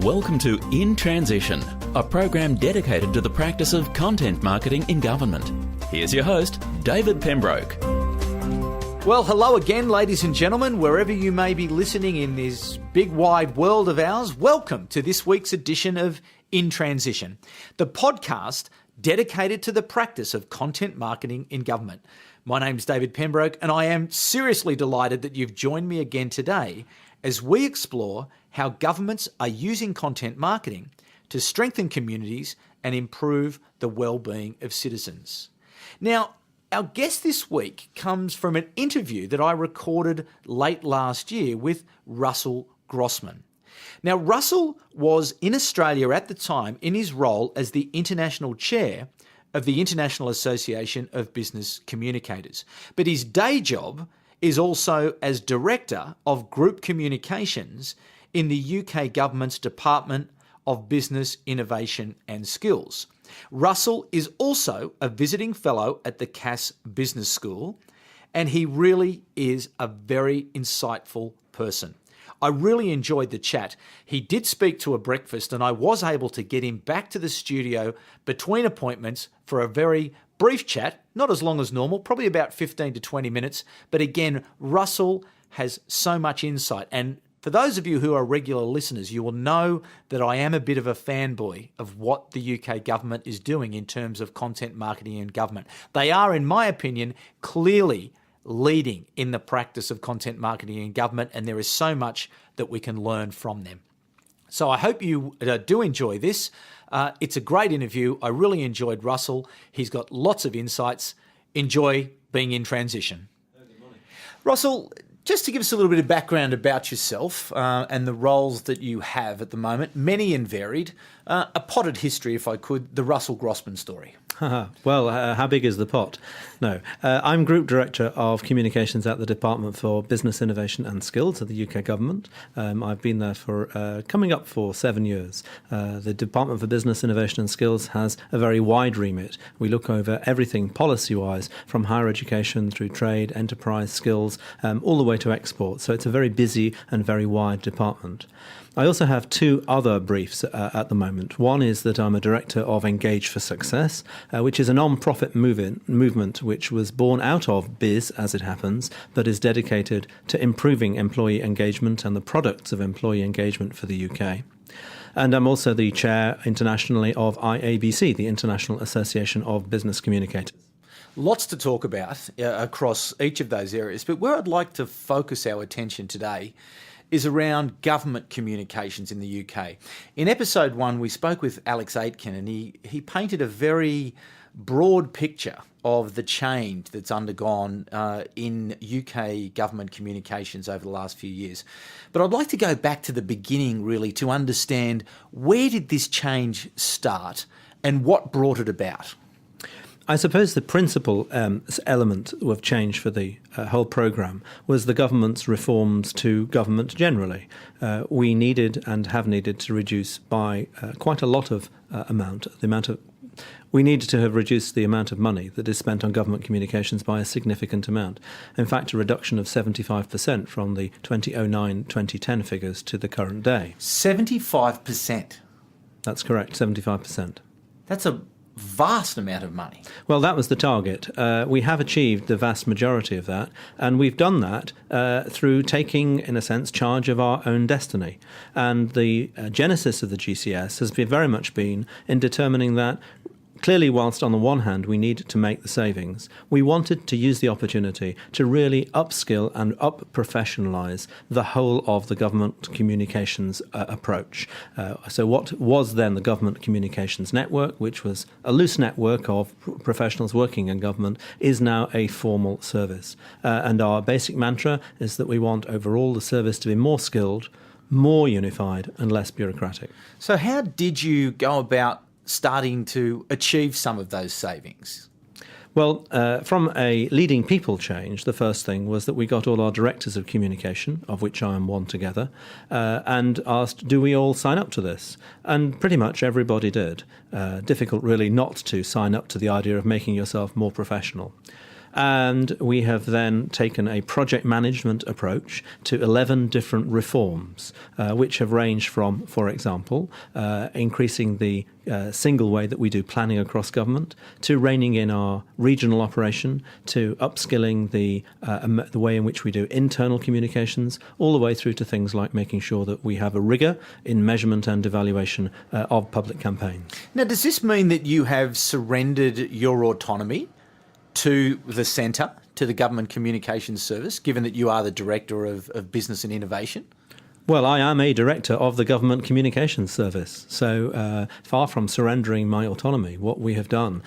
Welcome to In Transition, a program dedicated to the practice of content marketing in government. Here's your host, David Pembroke. Well, hello again, ladies and gentlemen, wherever you may be listening in this big wide world of ours. Welcome to this week's edition of In Transition, the podcast dedicated to the practice of content marketing in government. My name's David Pembroke, and I am seriously delighted that you've joined me again today as we explore how governments are using content marketing to strengthen communities and improve the well-being of citizens. Now, our guest this week comes from an interview that I recorded late last year with Russell Grossman. Now, Russell was in Australia at the time in his role as the International Chair of the International Association of Business Communicators. But his day job is also as Director of Group Communications in the UK Government's Department of Business, Innovation and Skills. Russell is also a visiting fellow at the Cass Business School, and he really is a very insightful person. I really enjoyed the chat. He did speak to a breakfast, and I was able to get him back to the studio between appointments for a very brief chat, not as long as normal, probably about 15 to 20 minutes. But again, Russell has so much insight. And for those of you who are regular listeners, you will know that I am a bit of a fanboy of what the UK government is doing in terms of content marketing in government. They are, in my opinion, clearly leading in the practice of content marketing in government, and there is so much that we can learn from them. So I hope you do enjoy this. It's a great interview. I really enjoyed Russell. He's got lots of insights. Enjoy being in transition. Russell, just to give us a little bit of background about yourself and the roles that you have at the moment, many and varied, a potted history, if I could, the Russell Grossman story. Well, how big is the pot? No. I'm Group Director of Communications at the Department for Business, Innovation and Skills of the UK Government. I've been there for coming up for 7 years. The Department for Business, Innovation and Skills has a very wide remit. We look over everything policy-wise, from higher education through trade, enterprise, skills, all the way to export. So it's a very busy and very wide department. I also have two other briefs at the moment. One is that I'm a director of Engage for Success, which is a non-profit movement which was born out of biz, as it happens, but is dedicated to improving employee engagement and the products of employee engagement for the UK. And I'm also the chair internationally of IABC, the International Association of Business Communicators. Lots to talk about across each of those areas, but where I'd like to focus our attention today is around government communications in the UK. In episode 1, we spoke with Alex Aitken, and he painted a very broad picture of the change that's undergone in UK government communications over the last few years. But I'd like to go back to the beginning, really, to understand where did this change start and what brought it about? I suppose the principal element of change for the whole programme was the government's reforms to government generally. We needed and have needed to reduce by quite a lot of we needed to have reduced the amount of money that is spent on government communications by a significant amount. In fact, a reduction of 75% from the 2009-2010 figures to the current day. 75%? That's correct, 75%. That's a vast amount of money. Well, that was the target. We have achieved the vast majority of that, and we've done that through taking, in a sense, charge of our own destiny. And the genesis of the GCS has very much been in determining that clearly, whilst on the one hand we need to make the savings, we wanted to use the opportunity to really upskill and up-professionalise the whole of the government communications approach. So what was then the government communications network, which was a loose network of professionals working in government, is now a formal service. And our basic mantra is that we want overall the service to be more skilled, more unified and less bureaucratic. So how did you go about starting to achieve some of those savings? Well, from a leading people change, the first thing was that we got all our directors of communication, of which I am one, together, and asked, do we all sign up to this? And pretty much everybody did. Difficult really not to sign up to the idea of making yourself more professional. And we have then taken a project management approach to 11 different reforms, which have ranged from, for example, increasing the single way that we do planning across government, to reining in our regional operation, to upskilling the way in which we do internal communications, all the way through to things like making sure that we have a rigour in measurement and evaluation of public campaigns. Now, does this mean that you have surrendered your autonomy to the centre, to the Government Communications Service, given that you are the Director of Business and Innovation? Well, I am a director of the Government Communications Service, so far from surrendering my autonomy, what we have done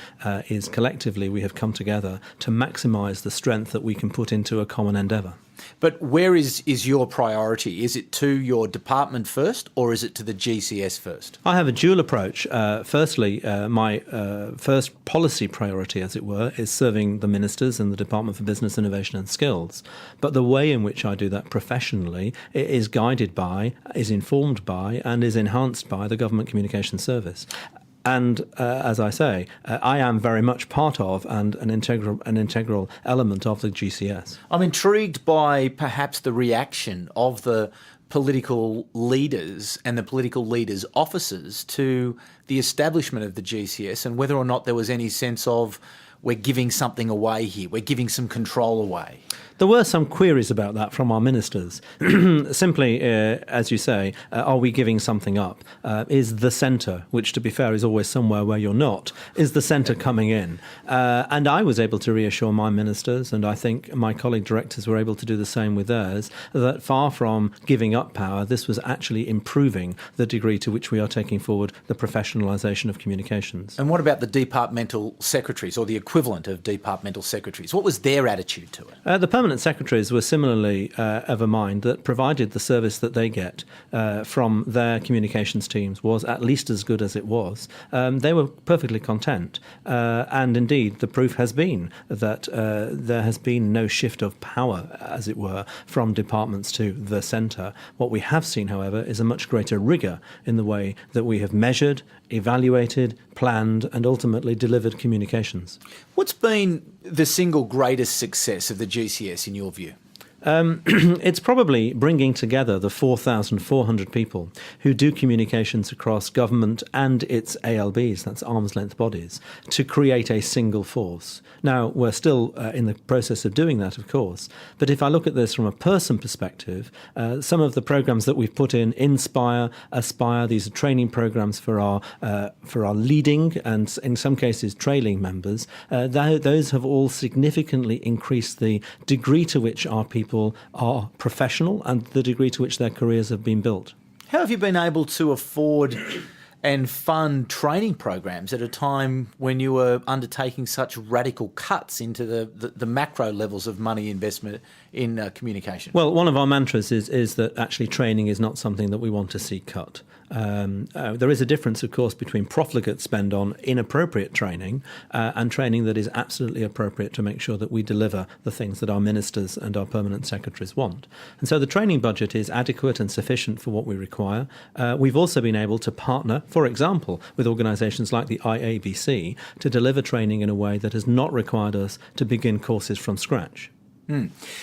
is collectively we have come together to maximise the strength that we can put into a common endeavour. But where is your priority? Is it to your department first, or is it to the GCS first? I have a dual approach. Firstly, my first policy priority, as it were, is serving the ministers and the Department for Business, Innovation and Skills. But the way in which I do that professionally is guided by, is informed by, and is enhanced by the Government Communications Service. And as I say, I am very much part of and an integral element of the GCS. I'm intrigued by perhaps the reaction of the political leaders and the political leaders' officers to the establishment of the GCS, and whether or not there was any sense of, we're giving something away here, we're giving some control away. There were some queries about that from our ministers. Simply, as you say, are we giving something up? Is the centre, which to be fair is always somewhere where you're not, is the centre coming in? And I was able to reassure my ministers, and I think my colleague directors were able to do the same with theirs, that far from giving up power, this was actually improving the degree to which we are taking forward the professionalisation of communications. And what about the departmental secretaries, or the equivalent of departmental secretaries? What was their attitude to it? The permanent secretaries were similarly of a mind that provided the service that they get from their communications teams was at least as good as it was. They were perfectly content. And indeed, the proof has been that there has been no shift of power, as it were, from departments to the centre. What we have seen, however, is a much greater rigour in the way that we have measured, evaluated, planned and ultimately delivered communications. What's been the single greatest success of the GCS in your view? It's probably bringing together the 4,400 people who do communications across government and its ALBs, that's arm's length bodies, to create a single force. Now, we're still in the process of doing that, of course, but if I look at this from a person perspective, some of the programs that we've put in, Inspire, Aspire, these are training programs for our leading and in some cases trailing members, those have all significantly increased the degree to which our people are professional and the degree to which their careers have been built. How have you been able to afford and fund training programs at a time when you were undertaking such radical cuts into the macro levels of money investment in communication? Well, one of our mantras is that actually training is not something that we want to see cut. There is a difference, of course, between profligate spend on inappropriate training and training that is absolutely appropriate to make sure that we deliver the things that our ministers and our permanent secretaries want. And so the training budget is adequate and sufficient for what we require. We've also been able to partner, for example, with organisations like the IABC to deliver training in a way that has not required us to begin courses from scratch.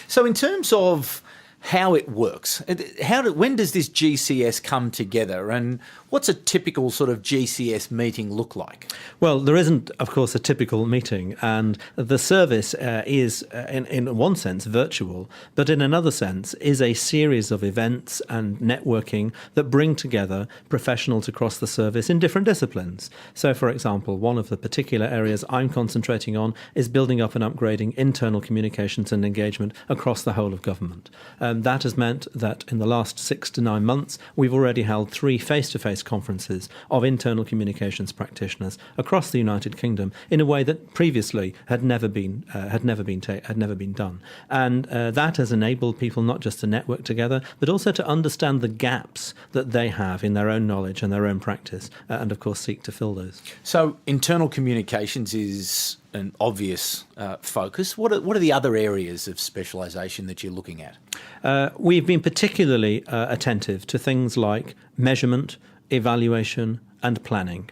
So in terms of how it works, when does this GCS come together, and what's a typical sort of GCS meeting look like? Well, there isn't, of course, a typical meeting, and the service is, in one sense, virtual, but in another sense is a series of events and networking that bring together professionals across the service in different disciplines. So, for example, one of the particular areas I'm concentrating on is building up and upgrading internal communications and engagement across the whole of government. That has meant that in the last 6 to 9 months, we've already held 3 face-to-face conferences of internal communications practitioners across the United Kingdom in a way that previously had never been done. And that has enabled people not just to network together, but also to understand the gaps that they have in their own knowledge and their own practice, and of course seek to fill those. So internal communications is an obvious focus. What are the other areas of specialisation that you're looking at? We've been particularly attentive to things like measurement, evaluation and planning.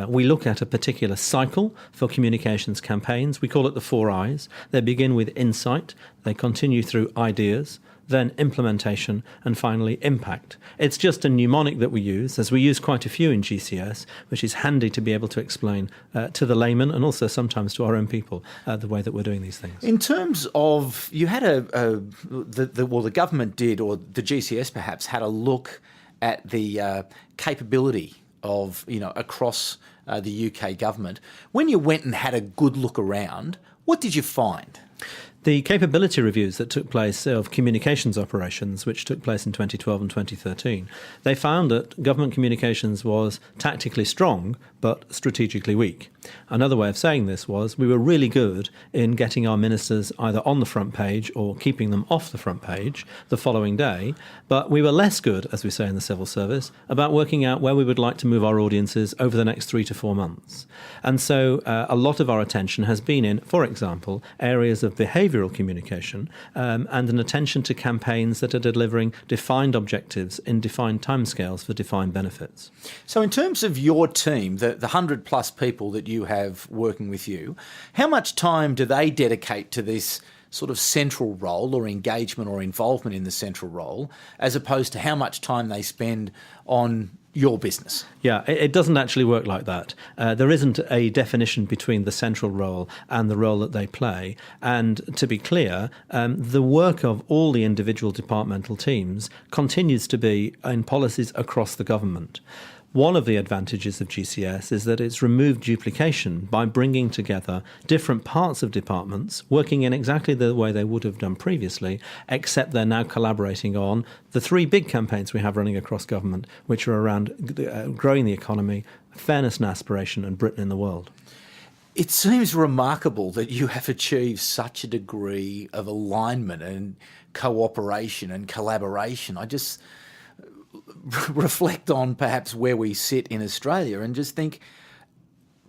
We look at a particular cycle for communications campaigns. We call it the 4 I's. They begin with insight, they continue through ideas, then implementation, and finally impact. It's just a mnemonic that we use, as we use quite a few in GCS, which is handy to be able to explain to the layman and also sometimes to our own people the way that we're doing these things. In terms of, you had the government did, or the GCS perhaps, had a look at the capability of, across the UK government. When you went and had a good look around, what did you find? The capability reviews that took place of communications operations, which took place in 2012 and 2013, they found that government communications was tactically strong but strategically weak. Another way of saying this was we were really good in getting our ministers either on the front page or keeping them off the front page the following day, but we were less good, as we say in the civil service, about working out where we would like to move our audiences over the next 3 to 4 months. And so a lot of our attention has been in, for example, areas of behavioural communication and an attention to campaigns that are delivering defined objectives in defined timescales for defined benefits. So in terms of your team, the 100 plus people that you have working with you, how much time do they dedicate to this sort of central role or engagement or involvement in the central role, as opposed to how much time they spend on your business? Yeah, it doesn't actually work like that. There isn't a definition between the central role and the role that they play. And to be clear, the work of all the individual departmental teams continues to be in policies across the government. One of the advantages of GCS is that it's removed duplication by bringing together different parts of departments working in exactly the way they would have done previously, except they're now collaborating on the 3 big campaigns we have running across government, which are around growing the economy, fairness and aspiration, and Britain in the world. It seems remarkable that you have achieved such a degree of alignment and cooperation and collaboration. I just reflect on perhaps where we sit in Australia and just think,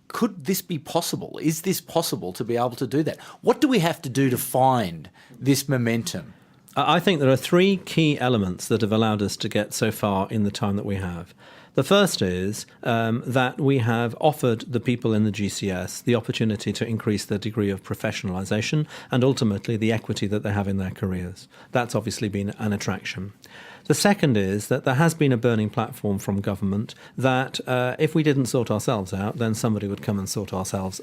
could this be possible? Is this possible to be able to do that? What do we have to do to find this momentum? I think there are 3 key elements that have allowed us to get so far in the time that we have. The first is that we have offered the people in the GCS the opportunity to increase their degree of professionalisation and ultimately the equity that they have in their careers. That's obviously been an attraction. The second is that there has been a burning platform from government that if we didn't sort ourselves out, then somebody would come and sort ourselves.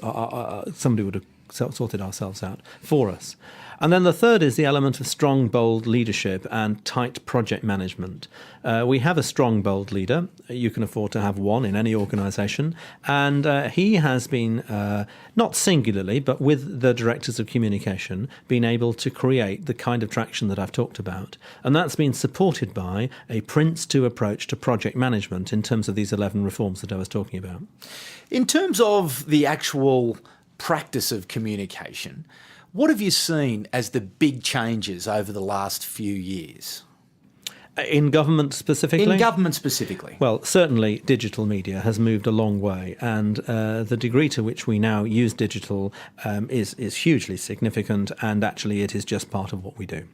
Somebody would have sorted ourselves out for us. And then the third is the element of strong, bold leadership and tight project management. We have a strong, bold leader. You can afford to have one in any organisation. And he has been, not singularly, but with the directors of communication, been able to create the kind of traction that I've talked about. And that's been supported by a Prince2 approach to project management in terms of these 11 reforms that I was talking about. In terms of the actual practice of communication, what have you seen as the big changes over the last few years? In government specifically? In government specifically. Well, certainly digital media has moved a long way, and the degree to which we now use digital is hugely significant, and actually it is just part of what we do.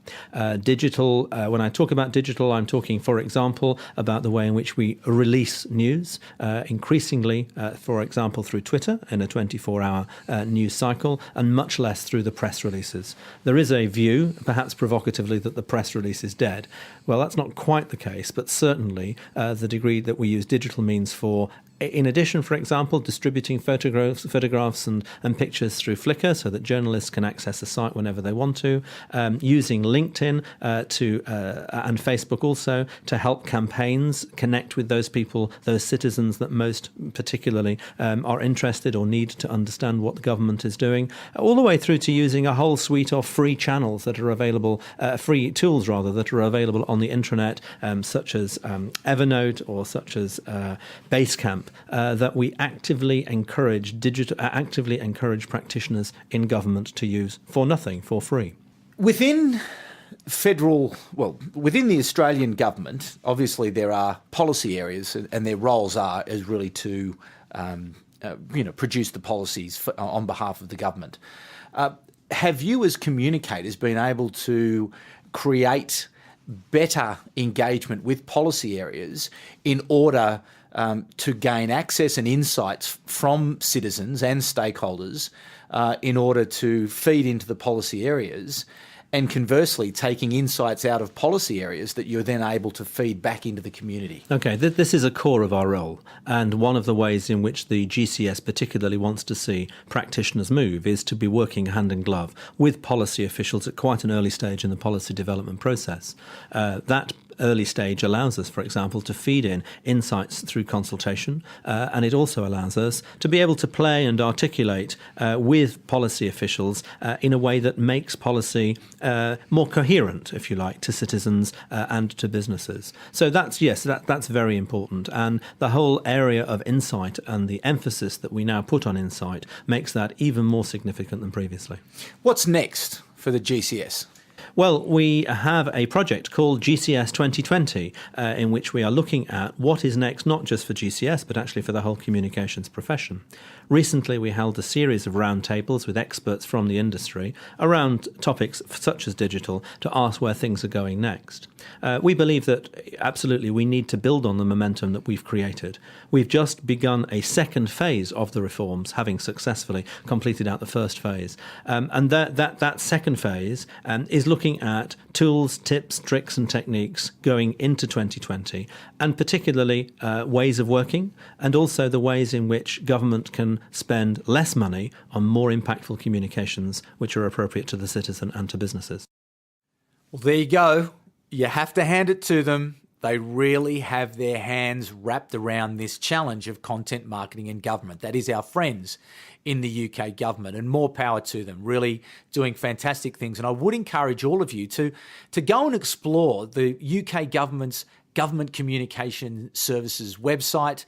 Digital, when I talk about digital, I'm talking, for example, about the way in which we release news, increasingly, for example, through Twitter in a 24-hour news cycle, and much less through the press releases. There is a view, perhaps provocatively, that the press release is dead. Well, that's not quite the case, but certainly the degree that we use digital means for, in addition, for example, distributing photographs and pictures through Flickr so that journalists can access the site whenever they want to, using LinkedIn and Facebook also to help campaigns connect with those people, those citizens that most particularly are interested or need to understand what the government is doing, all the way through to using a whole suite of free channels that are available, free tools rather, that are available on the intranet, such as Evernote or such as Basecamp, that we actively encourage practitioners in government to use for nothing, for free. Within the Australian government, obviously there are policy areas, and their roles is really to produce the policies on behalf of the government. Have you, as communicators, been able to create better engagement with policy areas in order to gain access and insights from citizens and stakeholders in order to feed into the policy areas, and conversely taking insights out of policy areas that you're then able to feed back into the community. Okay, this is a core of our role, and one of the ways in which the GCS particularly wants to see practitioners move is to be working hand in glove with policy officials at quite an early stage in the policy development process. That early stage allows us, for example, to feed in insights through consultation, and it also allows us to be able to play and articulate with policy officials in a way that makes policy more coherent, if you like, to citizens and to businesses. So that's very important, and the whole area of insight and the emphasis that we now put on insight makes that even more significant than previously. What's next for the GCS? Well, we have a project called GCS 2020 in which we are looking at what is next, not just for GCS, but actually for the whole communications profession. Recently, we held a series of roundtables with experts from the industry around topics such as digital to ask where things are going next. We believe that absolutely we need to build on the momentum that we've created. We've just begun a second phase of the reforms, having successfully completed out the first phase. And that second phase is looking at tools, tips, tricks and techniques going into 2020, and particularly ways of working, and also the ways in which government can spend less money on more impactful communications which are appropriate to the citizen and to businesses. Well, there you go. You have to hand it to them. They really have their hands wrapped around this challenge of content marketing in government. That is our friends in the UK government, and more power to them, really doing fantastic things. And I would encourage all of you to go and explore the UK government's Government Communication Services website,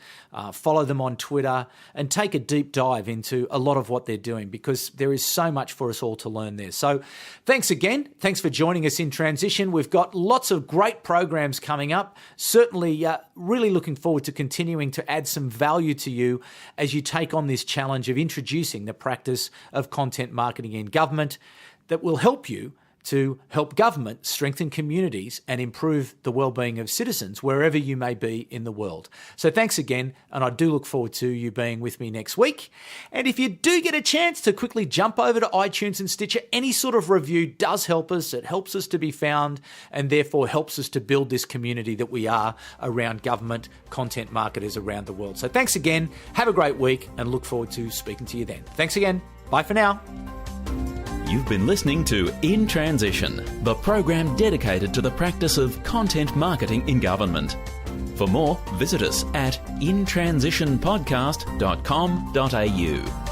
follow them on Twitter, and take a deep dive into a lot of what they're doing, because there is so much for us all to learn there. So thanks again. Thanks for joining us in Transition. We've got lots of great programs coming up. Certainly really looking forward to continuing to add some value to you as you take on this challenge of introducing the practice of content marketing in government that will help you to help government strengthen communities and improve the well-being of citizens wherever you may be in the world. So thanks again, and I do look forward to you being with me next week. And if you do get a chance to quickly jump over to iTunes and Stitcher, any sort of review does help us. It helps us to be found, and therefore helps us to build this community that we are around government content marketers around the world. So thanks again, have a great week, and look forward to speaking to you then. Thanks again, bye for now. You've been listening to In Transition, the program dedicated to the practice of content marketing in government. For more, visit us at intransitionpodcast.com.au.